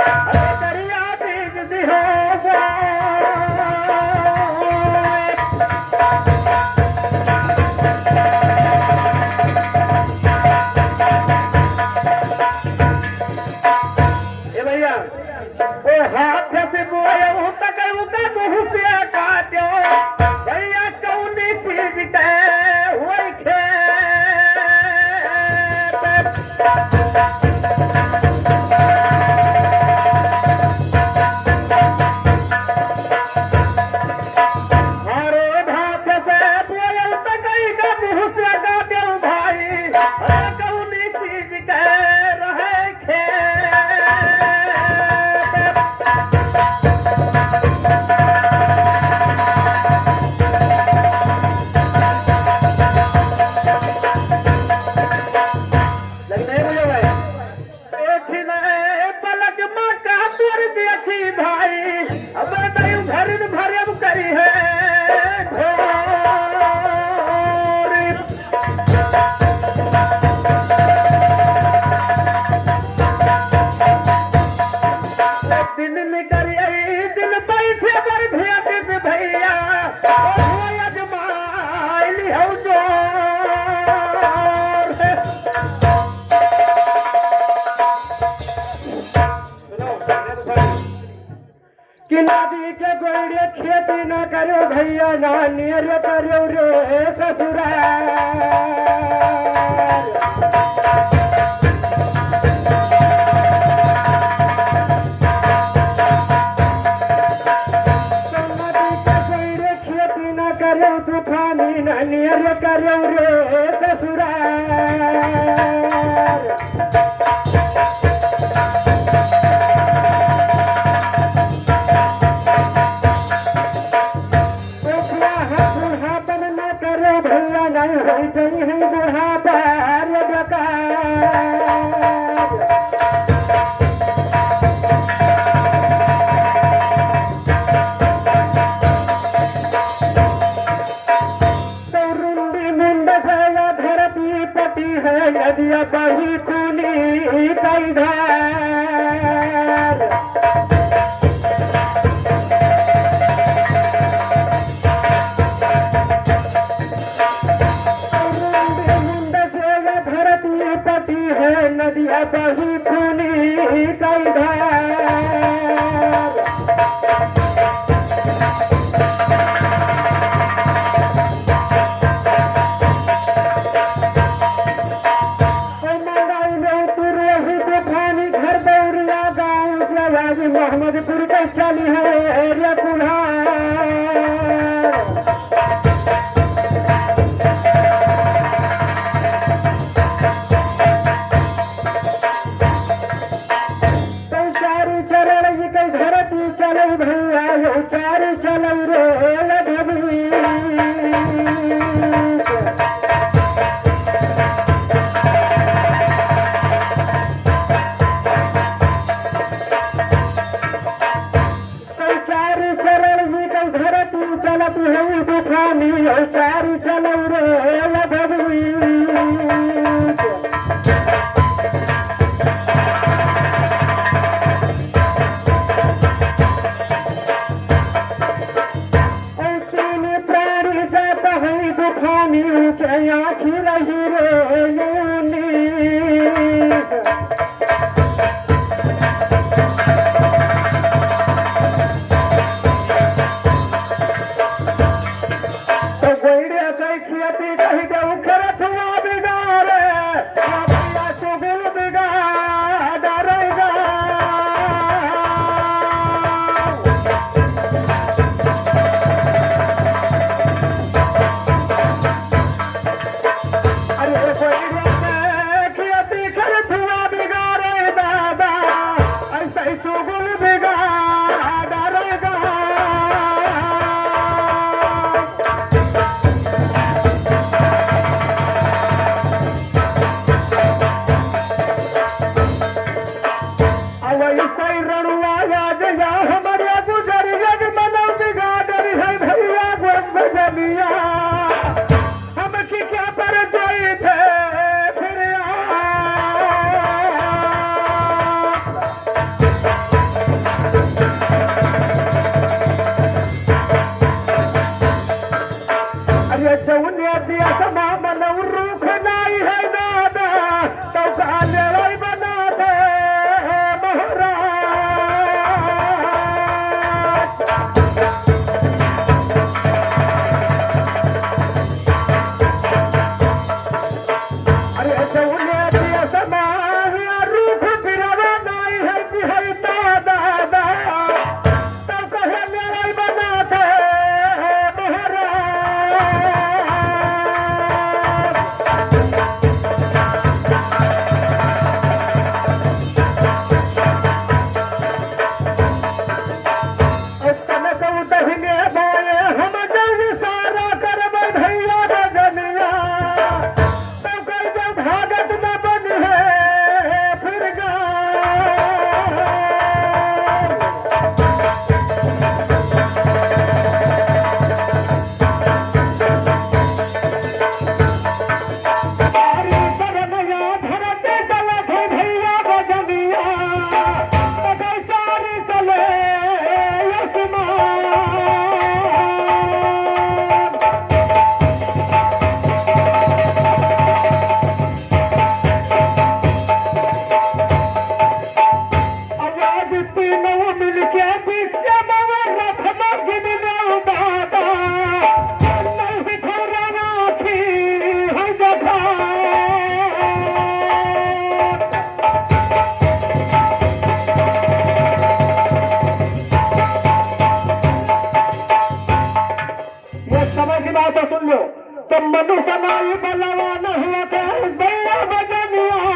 दरिया बीज दिहो भैया वो हाथ से बोए तक मुहसिया काट्यो भैया कौन चीज के हुई अरे हाथ से बोए तक मुहसिया काट्यो भाई कौन चीज के रहे कि नदी के गोड़े खेती न करो भैया ना नियर करो रे ससुराल तूफानी नियर करो रे ससुराल बुढ़ापन न करो भैया नहीं हो गई है बुढ़ापा नदिया बही खूनी कई धार मुंड से धरती पटी है नदिया बही खूनी कई धार मोहम्मदपुर का चाली है एरिया चारू चरण कई धरती चले भैया धागत न बन है फिर सुन लो तुम मनुष्य नहीं बलवान हुआ था इस भैया बजनिया